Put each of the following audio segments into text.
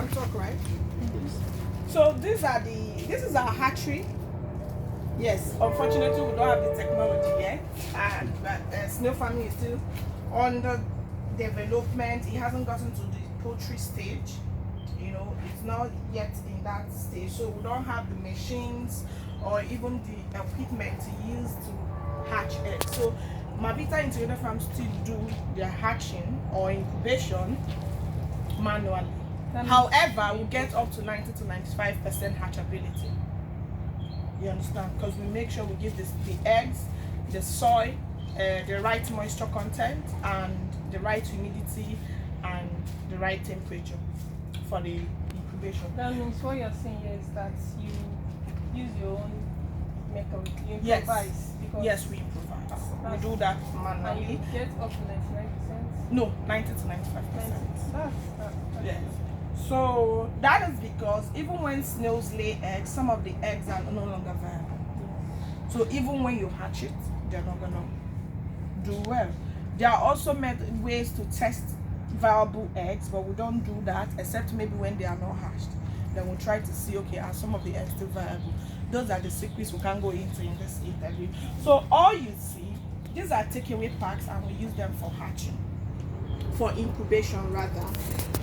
can talk, right? So this is our hatchery. Yes, unfortunately we don't have the technology yet, and snail farming is still under development. It hasn't gotten to the poultry stage. You know, it's not yet in that stage, so we don't have the machines or even the equipment to use to hatch eggs. So Marvita Integrated Farms still do their hatching or incubation manually. However, we get up to 90 to 95% hatchability. You understand? Because we make sure we give the eggs, the soil, the right moisture content, and the right humidity and the right temperature for the incubation. That means what you're saying here is that you use your own method. You Yes. improvise. Yes, we improvise. We do that manually. And you get up to 99%? No, 90 to 95%. That's Yes. So that is because even when snails lay eggs, some of the eggs are no longer viable. So even when you hatch it, they're not gonna do well. There are also ways to test viable eggs, but we don't do that except maybe when they are not hatched. Then we'll try to see, okay, are some of the eggs still viable? Those are the secrets we can't go into in this interview. So all you see, these are takeaway packs, and we use them for hatching, for incubation rather.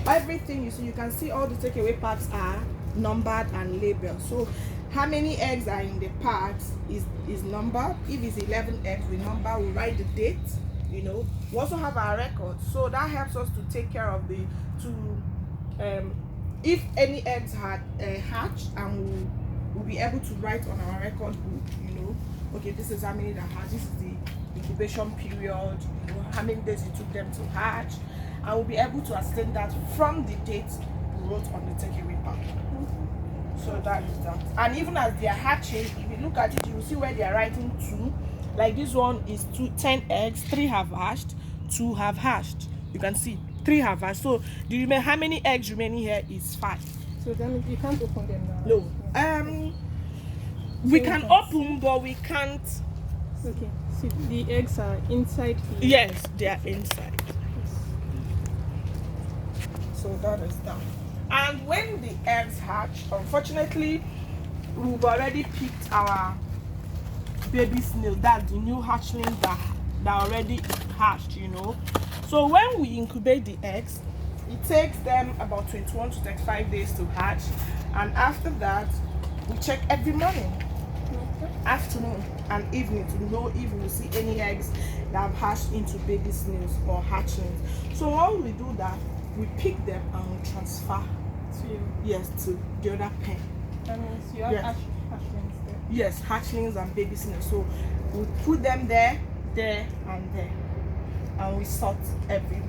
Everything you see, you can see all the takeaway packs are numbered and labeled. So how many eggs are in the packs is numbered. If it's 11 eggs, we number, we write the date. You know, we also have our records, so that helps us to take care of if any eggs had hatched, and we'll be able to write on our record book, you know, okay, this is how many that hatched, this is the incubation period, you know, how many days it took them to hatch, and we'll be able to ascertain that from the date we wrote on the takeaway pack. So that is that. And even as they are hatching, if you look at it, you will see where they are writing 2. Like this one is 10 eggs, 3 have hatched, 2 have hatched. You can see 3 have hatched. So how many eggs remaining here is 5. So then you can't open them now. No. We can open, but we can't. Okay. So the eggs are inside the... Yes, they are inside. So that is that. And when the eggs hatch, unfortunately, we've already picked our baby snail. That's the new hatchlings that already hatched, you know. So when we incubate the eggs, it takes them about 21 to 35 days to hatch, and after that we check every morning, afternoon and evening, to know if we see any eggs that have hatched into baby snails or hatchlings. So when we do that, we pick them and we transfer to the other pen. That means you have hatchlings there. Yes, hatchlings and baby snails. So we put them there, and there, and we sort every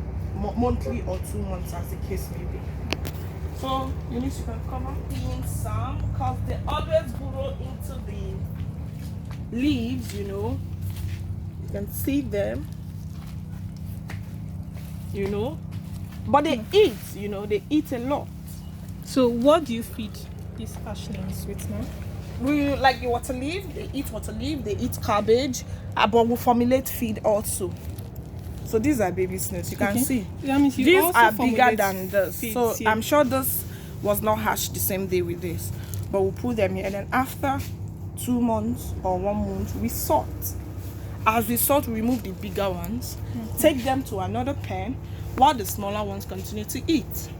monthly or 2 months, as the case may be. So you need to cover in some, because they always burrow into the leaves, you know. You can see them, you know, but they eat, you know, they eat a lot. So what do you feed these hatchlings with now? We like the water leaf. They eat water leaf, they eat cabbage, but we formulate feed also. So these are baby snails, you can see. That means these are bigger than this. Feeds, so yeah. I'm sure this was not hatched the same day with this, but we'll put them here, and then after 2 months or 1 month we sort. As we sort, we remove the bigger ones, take them to another pen, while the smaller ones continue to eat.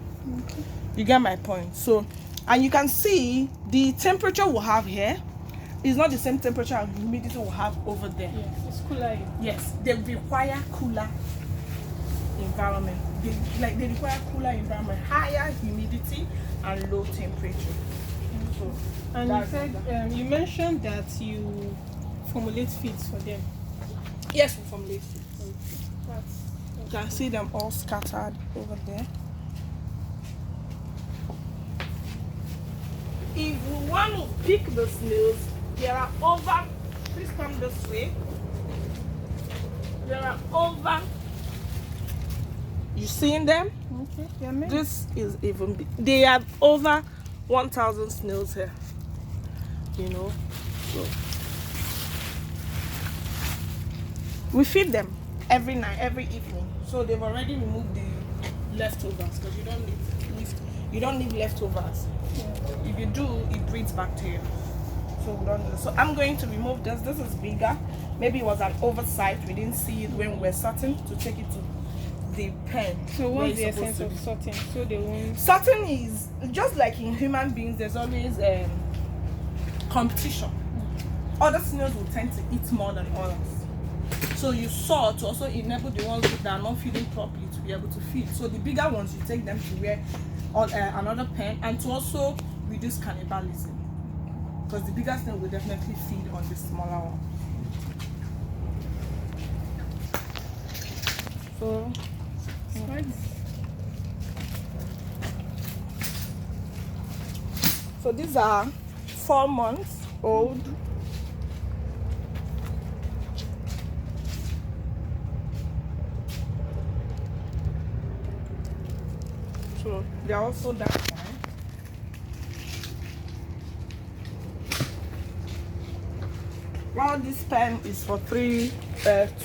You get my point? So, and you can see the temperature we have here is not the same temperature and humidity we have over there. Yeah, it's cooler here. Yes, they require cooler environment. They require cooler environment, higher humidity and low temperature. So, and you said you mentioned that you formulate feeds for them. Yes, we formulate feeds. You can see them all scattered over there. If we want to pick the snails, there are over, please come this way. There are over, you seeing them? Okay, yeah, maybe. This is even big. They have over 1,000 snails here, you know. So we feed them every night, every evening. So they've already removed the leftovers, because you don't need to lift. You don't leave leftovers. If you do, it breeds bacteria. So we don't do that. So I'm going to remove this. This is bigger. Maybe it was an oversight. We didn't see it when we were sorting to take it to the pen. So where what's the it's supposed essence to of be. sorting? So they won't. Sorting is just like in human beings. There's always competition. Other snails will tend to eat more than others. So you sort to also enable the ones that are not feeding properly to be able to feed. So the bigger ones, you take them to where on another pen, and to also reduce cannibalism. Because the bigger snail will definitely feed on the smaller one. So, so these are 4 months old. So they are also that fine. While this pen is for 2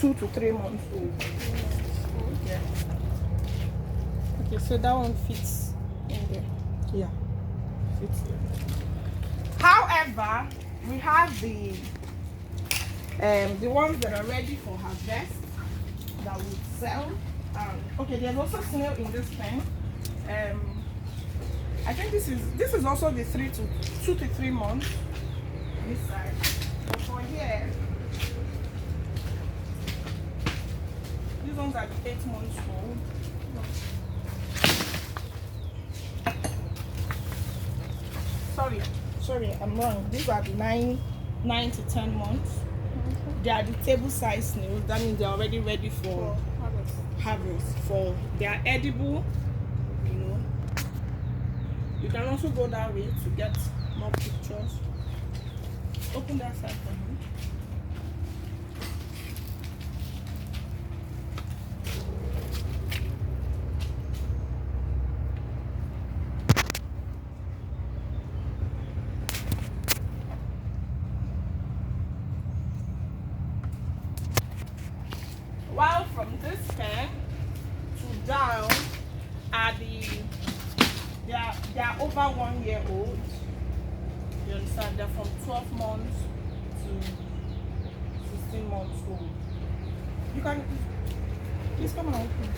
to 3 months old. Yeah. Okay, so that one fits in there. Yeah. Fits there. However, we have the ones that are ready for harvest that we sell. Okay, there's also snail in this pen. I think this is also the 2 to 3 months. This side. But for here, these ones are the 8 months old. Sorry, I'm wrong. These are the 9 to 10 months. They are the table size snails. That means they're already ready for harvest. They are edible. You know. You can also go that way to get more pictures. Open that side for me. While from this pen to down are they are over 1 year old. You understand? They're from 12 months to 16 months old. You can please come and open.